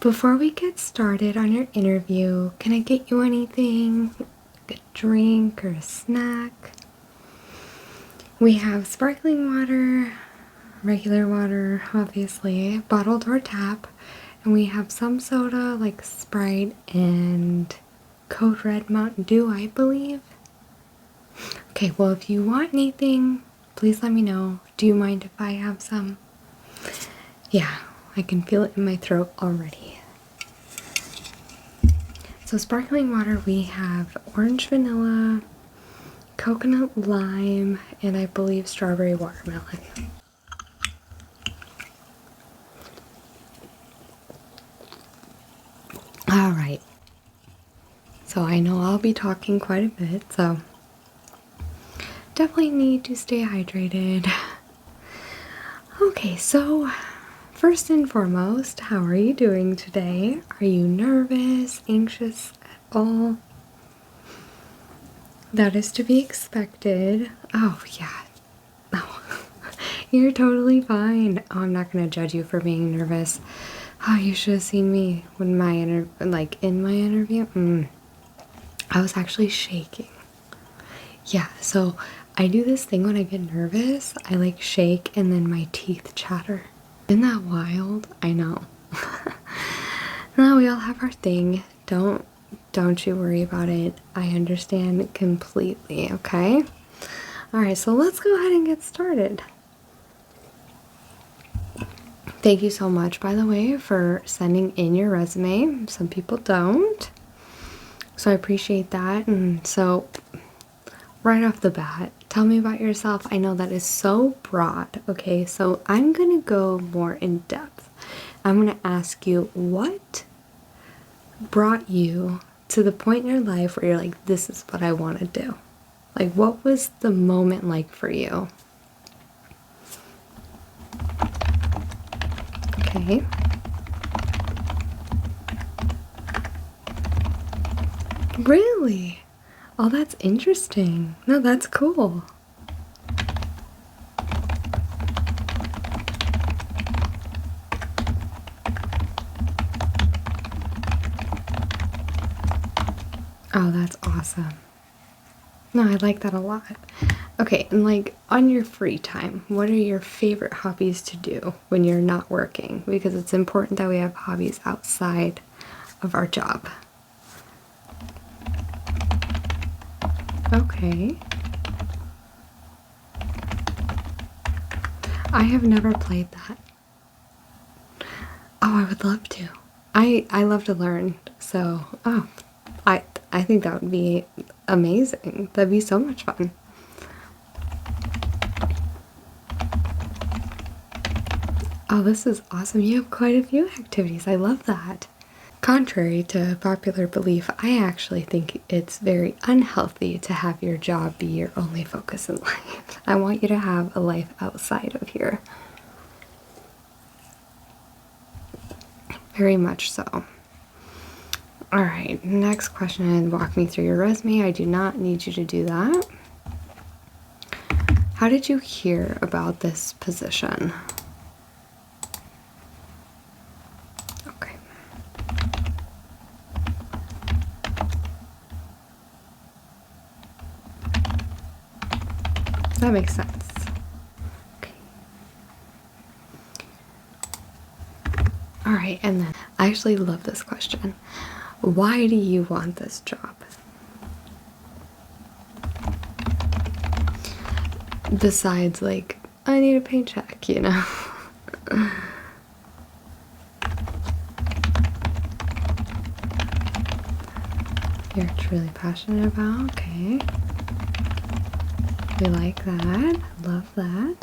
Before we get started on your interview, can I get you anything? A drink or a snack? We have sparkling water, regular water, obviously, bottled or tap, and we have some soda like Sprite and Code Red Mountain Dew, I believe. Okay, well, if you want anything, please let me know. Do you mind if I have some? Yeah, I can feel it in my throat already. So sparkling water, we have orange vanilla, coconut lime, and I believe strawberry watermelon. All right. So I know I'll be talking quite a bit, so definitely need to stay hydrated. Okay, so first and foremost, how are you doing today? Are you nervous, anxious at all? That is to be expected. Oh, yeah. Oh, you're totally fine. Oh, I'm not gonna judge you for being nervous. Oh, you should have seen me when in my interview. I was actually shaking. Yeah, so I do this thing when I get nervous. I like shake and then my teeth chatter. Isn't that wild? I know. No, we all have our thing. Don't you worry about it. I understand completely, okay? Alright, so let's go ahead and get started. Thank you so much, by the way, for sending in your resume. Some people don't. So I appreciate that. And so, right off the bat, tell me about yourself. I know that is so broad, okay? So I'm going to go more in depth. I'm going to ask you what brought you to the point in your life where you're like, this is what I want to do. Like, what was the moment like for you? Okay. Really? Oh, that's interesting. No, that's cool. Oh, that's awesome. No, I like that a lot. Okay, and like on your free time, what are your favorite hobbies to do when you're not working? Because it's important that we have hobbies outside of our job. Okay. I have never played that. Oh, I would love to. I love to learn. So, I think that would be amazing. That'd be so much fun. Oh, this is awesome. You have quite a few activities. I love that. Contrary to popular belief, I actually think it's very unhealthy to have your job be your only focus in life. I want you to have a life outside of here. Very much so. Alright, next question. Walk me through your resume. I do not need you to do that. How did you hear about this position? Okay. That makes sense. Okay. Alright, and then I actually love this question. Why do you want this job? Besides, like, I need a paycheck, you know? You're truly passionate about, okay. We like that. Love that.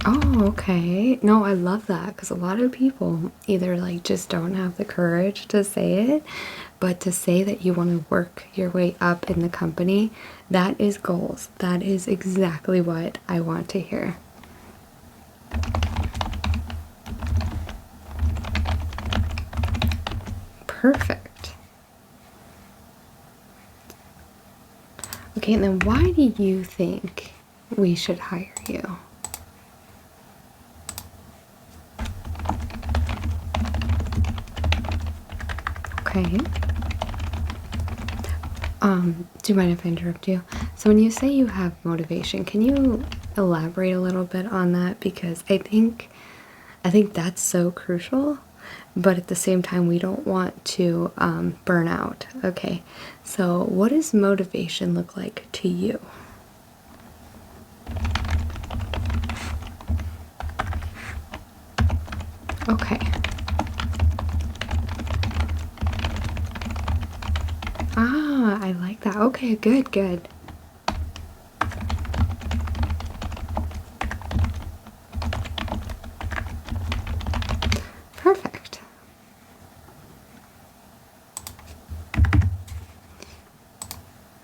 Oh, okay. No, I love that because a lot of people either like just don't have the courage to say it, but to say that you want to work your way up in the company, that is goals. That is exactly what I want to hear. Perfect. Okay, and then why do you think we should hire you. Okay. Do you mind if I interrupt you? So when you say you have motivation, can you elaborate a little bit on that? Because I think that's so crucial, but at the same time, we don't want to burn out. Okay, so what does motivation look like to you? Okay. Ah, I like that. Okay, good, good. Perfect.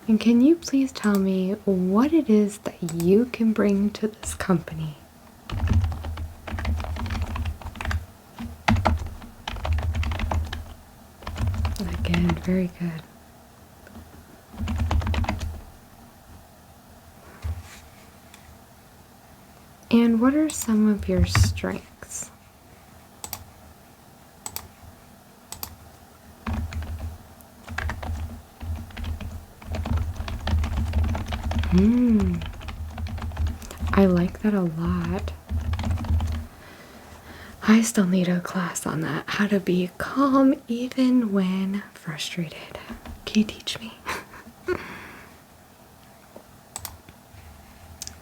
And can you please tell me what it is that you can bring to this company? Again, very good. And what are some of your strengths? I like that a lot. I still need a class on that. How to be calm even when frustrated. Can you teach me?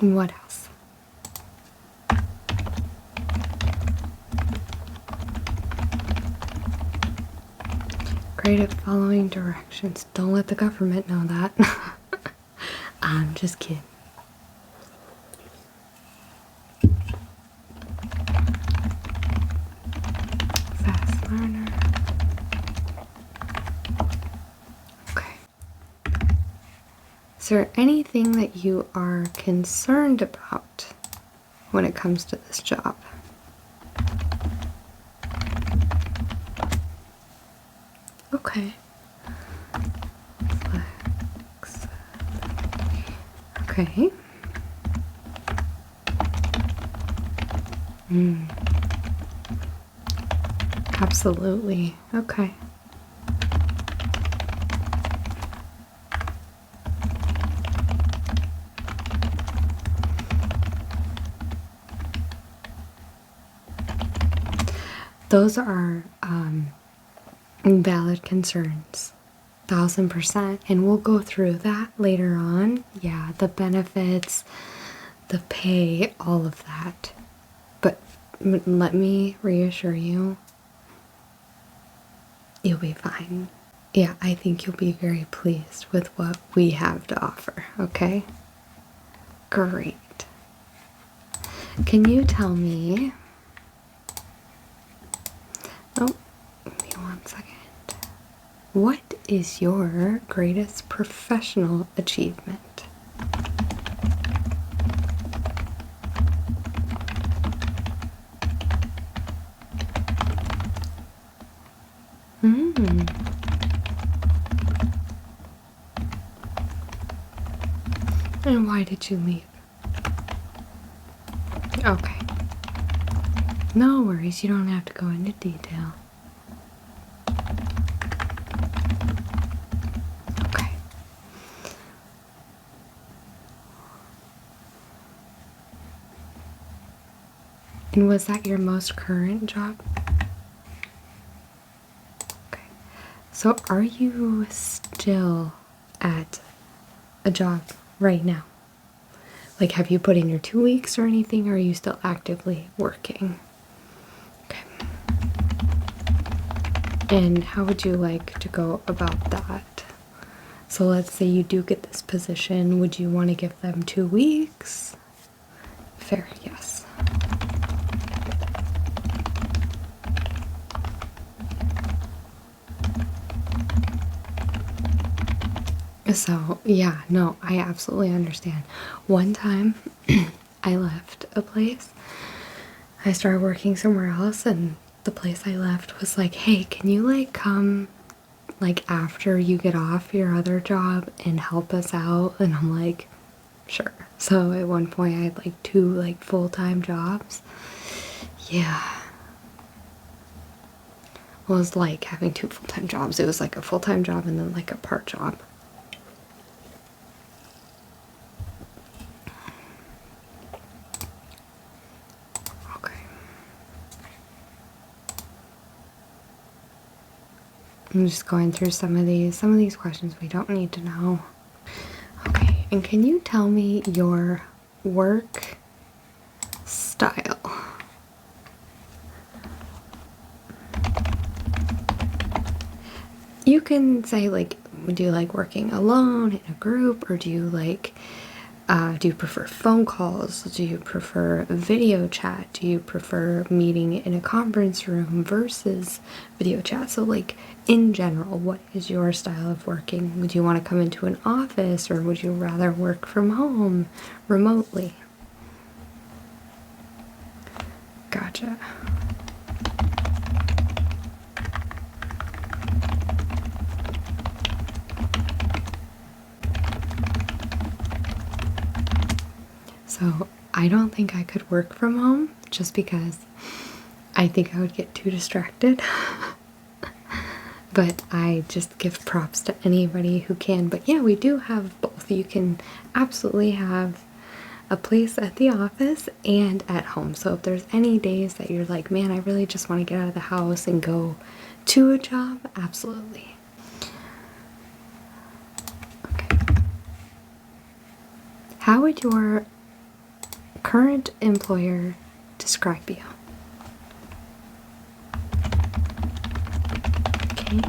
What else? Great at following directions. Don't let the government know that. I'm just kidding. Fast learner. Okay. Is there anything that you are concerned about when it comes to this job? Okay. Okay. Absolutely. Okay. Those are valid concerns. 1000%. And we'll go through that later on. Yeah, the benefits, the pay, all of that. But let me reassure you, you'll be fine. Yeah, I think you'll be very pleased with what we have to offer, okay? Great. Can you tell me... Oh, give me 1 second. What is your greatest professional achievement? And why did you leave? Okay. No worries, you don't have to go into detail. Okay. And was that your most current job? Okay. So are you still at a job right now? Like, have you put in your 2 weeks or anything, or are you still actively working? Okay. And how would you like to go about that? So let's say you do get this position, would you want to give them 2 weeks? Fair, yes. So, yeah, no, I absolutely understand. One time, I left a place. I started working somewhere else, and the place I left was like, hey, can you, like, come, like, after you get off your other job and help us out? And I'm like, sure. So at one point I had like 2 like full-time jobs. Yeah. Well, it was like having 2 full-time jobs. It was like a full-time job and then like a part job. Okay. I'm just going through some of these questions we don't need to know. Okay, and can you tell me your work style? You can say like, do you like working alone in a group, or do you like, do you prefer phone calls? Do you prefer video chat? Do you prefer meeting in a conference room versus video chat? So like in general, what is your style of working? Would you want to come into an office, or would you rather work from home remotely? Gotcha. So I don't think I could work from home just because I think I would get too distracted. But I just give props to anybody who can. But yeah, we do have both. You can absolutely have a place at the office and at home. So if there's any days that you're like, man, I really just want to get out of the house and go to a job, absolutely. Okay. How would your current employer describe you? Okay.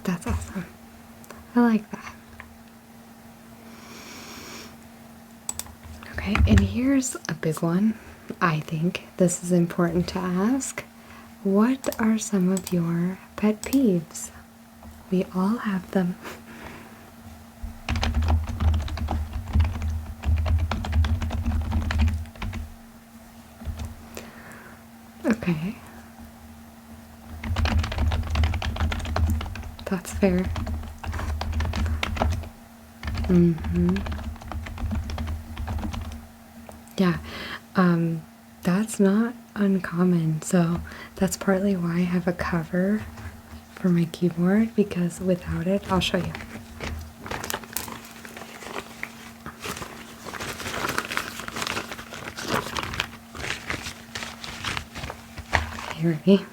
That's awesome. I like that. Okay, and here's a big one. I think this is important to ask. What are some of your pet peeves? We all have them. Okay. That's fair. Yeah, that's not uncommon. So that's partly why I have a cover for my keyboard, because without it, I'll show you. Okay, ready?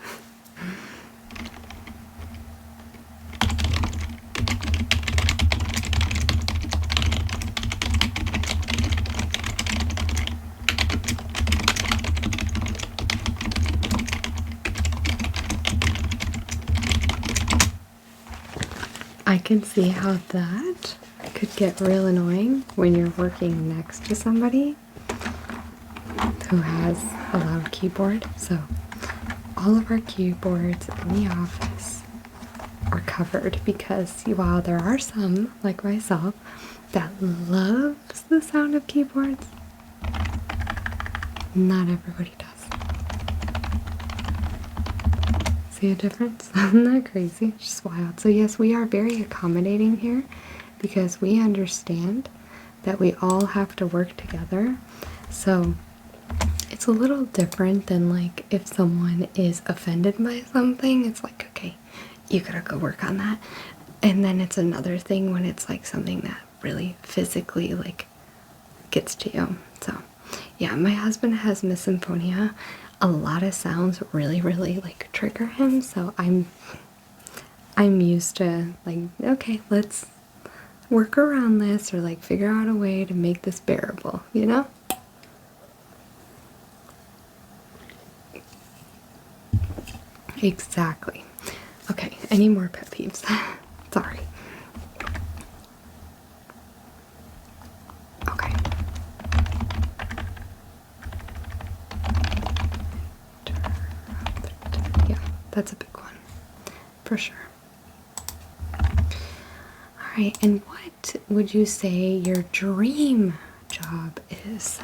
I can see how that could get real annoying when you're working next to somebody who has a loud keyboard. So all of our keyboards in the office are covered, because while there are some, like myself, that loves the sound of keyboards, not everybody does. See a difference? Isn't that crazy? It's just wild. So yes, we are very accommodating here because we understand that we all have to work together. So it's a little different than like if someone is offended by something, it's like, okay, you gotta go work on that. And then it's another thing when it's like something that really physically like gets to you. So yeah, my husband has misophonia. A lot of sounds really like trigger him, so I'm used to like, okay, let's work around this, or like figure out a way to make this bearable, you know? Exactly. Okay, any more pet peeves? Sorry. Okay. Yeah, that's a big one, for sure. Alright, and what would you say your dream job is?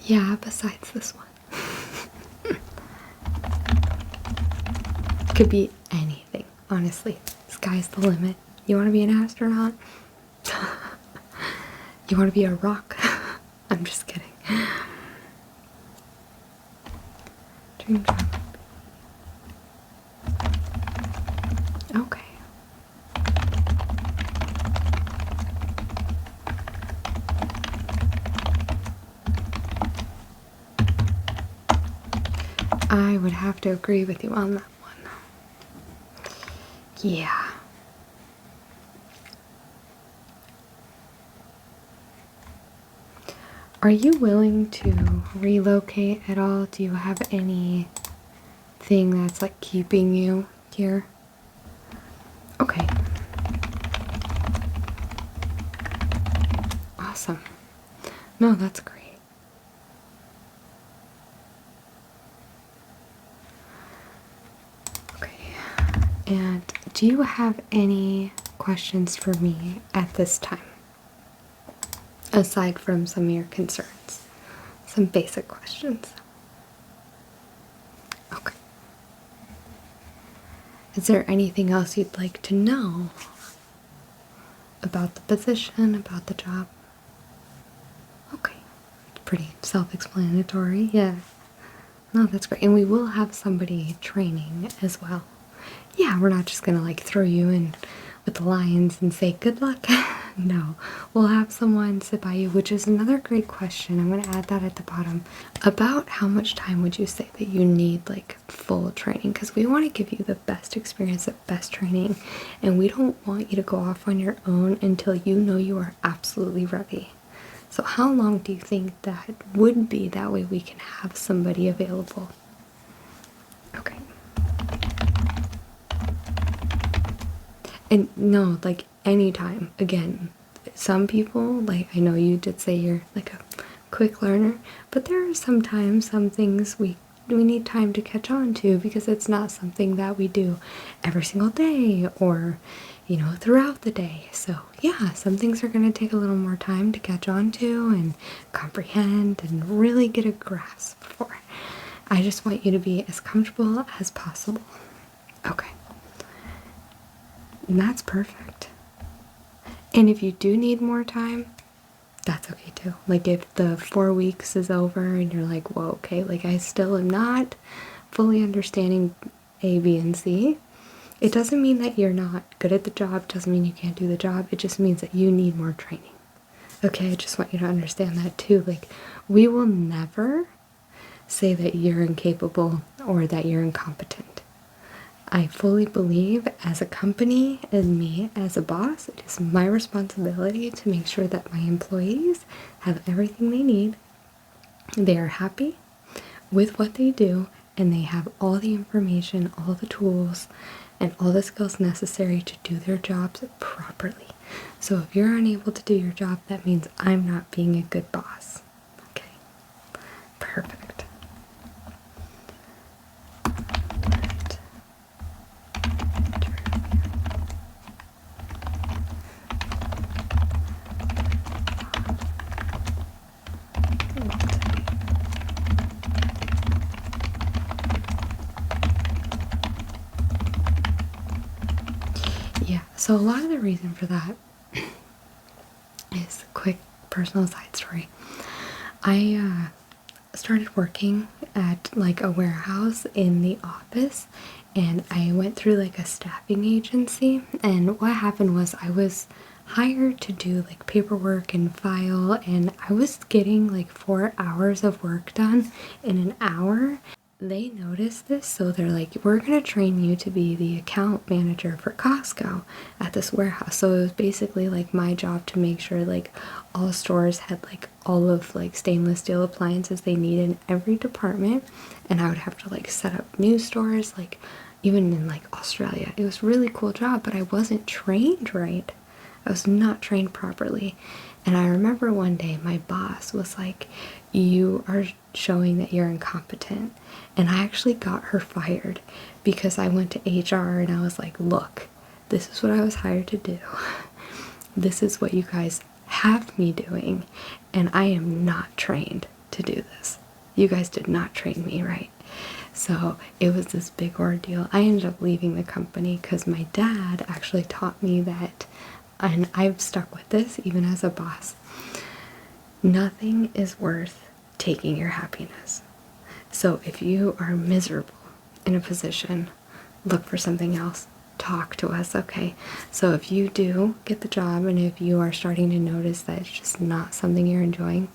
Yeah, besides this one. Could be anything, honestly. Sky's the limit. You want to be an astronaut? You want to be a rock? I'm just kidding. Dream job. Okay. I would have to agree with you on that one. Yeah. Are you willing to relocate at all? Do you have anything that's like keeping you here? Okay. Awesome. No, that's great. Okay. And do you have any questions for me at this time? Aside from some of your concerns. Some basic questions. Okay. Is there anything else you'd like to know about the position, about the job? Okay. Pretty self-explanatory, yeah. No, that's great. And we will have somebody training as well. Yeah, we're not just gonna like throw you in with the lions and say good luck. No, we'll have someone sit by you, which is another great question. I'm gonna add that at the bottom. About how much time would you say that you need like full training? Because we want to give you the best experience, the best training, and we don't want you to go off on your own until you know you are absolutely ready. So how long do you think that would be? That way we can have somebody available. Okay. And no, like anytime. Again, some people, like I know you did say you're like a quick learner, but there are sometimes some things we need time to catch on to because it's not something that we do every single day or, you know, throughout the day. So yeah, some things are going to take a little more time to catch on to and comprehend and really get a grasp for. I just want you to be as comfortable as possible. Okay. And that's perfect. And if you do need more time, that's okay too. Like if the 4 weeks is over and you're like, whoa, okay, like I still am not fully understanding A, B, and C, it doesn't mean that you're not good at the job, doesn't mean you can't do the job, it just means that you need more training. Okay, I just want you to understand that too. Like, we will never say that you're incapable or that you're incompetent. I fully believe as a company and me as a boss, it is my responsibility to make sure that my employees have everything they need. They are happy with what they do and they have all the information, all the tools, and all the skills necessary to do their jobs properly. So if you're unable to do your job, that means I'm not being a good boss. Okay, perfect. Yeah, so a lot of the reason for that is a quick personal side story. I started working at like a warehouse in the office and I went through like a staffing agency, and what happened was I was hired to do like paperwork and file, and I was getting like 4 hours of work done in an hour. They noticed this, so they're like, we're gonna train you to be the account manager for Costco at this warehouse. So it was basically like my job to make sure like all stores had like all of like stainless steel appliances they need in every department, and I would have to like set up new stores, like even in like Australia. It was a really cool job, but I wasn't trained right. I was not trained properly. And I remember one day my boss was like, you are showing that you're incompetent. And I actually got her fired because I went to HR and I was like, look, this is what I was hired to do. This is what you guys have me doing. And I am not trained to do this. You guys did not train me, right? So it was this big ordeal. I ended up leaving the company because my dad actually taught me that, and I've stuck with this even as a boss. Nothing is worth taking your happiness. So if you are miserable in a position, look for something else. Talk to us, okay? So if you do get the job and if you are starting to notice that it's just not something you're enjoying,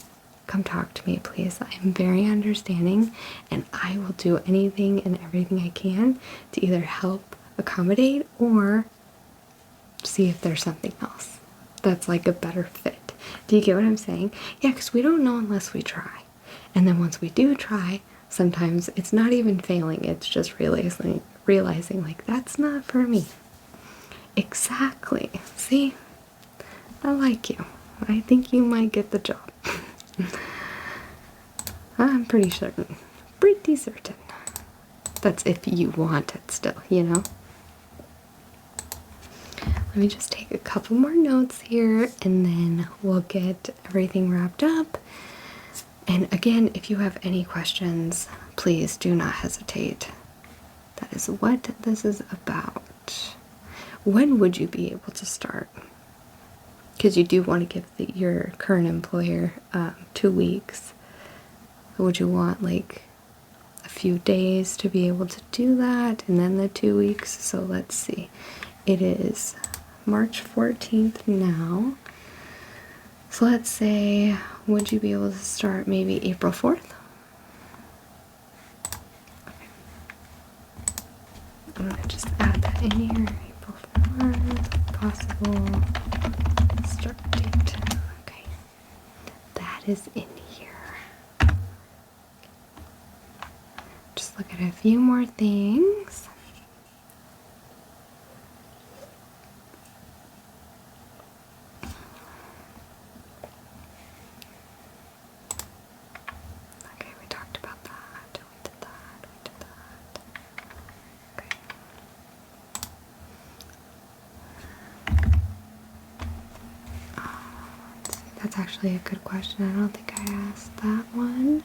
come talk to me, please. I'm very understanding and I will do anything and everything I can to either help accommodate or see if there's something else that's like a better fit. Do you get what I'm saying? Yeah, because we don't know unless we try. And then once we do try, sometimes it's not even failing, it's just realizing like, that's not for me. Exactly. See? I like you. I think you might get the job. I'm pretty certain. Pretty certain. That's if you want it still, you know? Let me just take a couple more notes here and then we'll get everything wrapped up. And again, if you have any questions, please do not hesitate. That is what this is about. When would you be able to start? Because you do want to give your current employer 2 weeks. Would you want like a few days to be able to do that and then the 2 weeks? So let's see. It is March 14th now. So let's say, would you be able to start maybe April 4th? Okay. I'm going to just add that in here. April 4th, possible start date. Okay. That is in here. Just look at a few more things. That's actually a good question. I don't think I asked that one.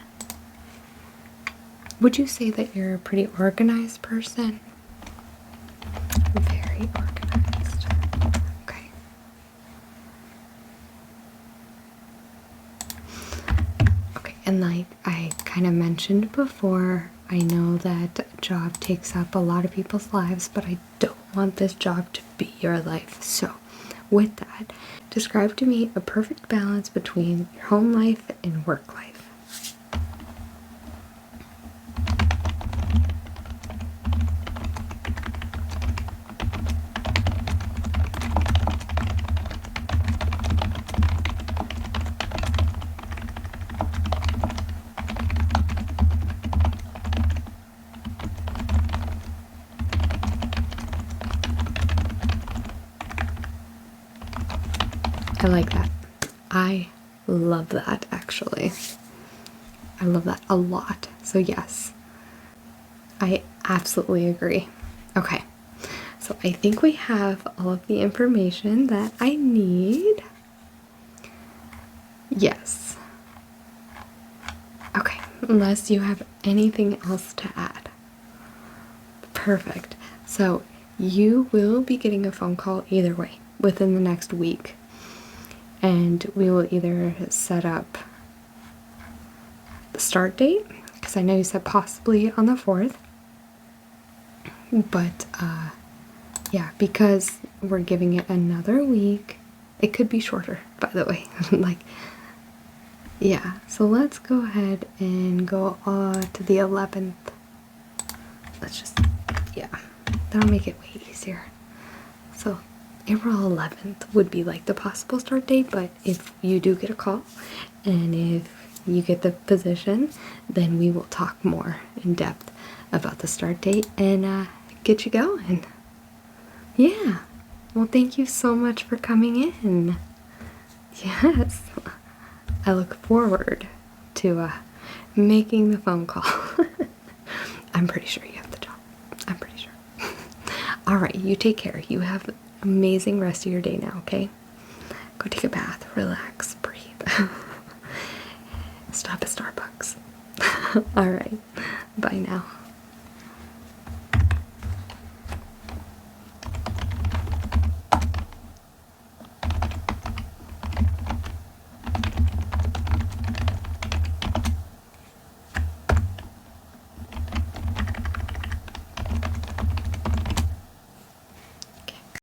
Would you say that you're a pretty organized person? Very organized. Okay. Okay, and like I kind of mentioned before, I know that a job takes up a lot of people's lives, but I don't want this job to be your life. So with that, describe to me a perfect balance between your home life and work life. I like that. I love that, actually. I love that a lot. So yes, I absolutely agree. Okay, so I think we have all of the information that I need. Yes. Okay, unless you have anything else to add. Perfect. So you will be getting a phone call either way within the next week. And we will either set up the start date, because I know you said possibly on the 4th. But yeah, because we're giving it another week, it could be shorter, by the way. Like, yeah, so let's go ahead and go to the 11th. Let's just, yeah, that'll make it way easier. So April 11th would be like the possible start date, but if you do get a call and if you get the position, then we will talk more in depth about the start date and get you going. Yeah, well, thank you so much for coming in. Yes, I look forward to making the phone call. I'm pretty sure you have the job. I'm pretty sure. All right, you take care. You have an amazing rest of your day now, okay? Go take a bath, relax, breathe. stop at Starbucks. Alright, bye now.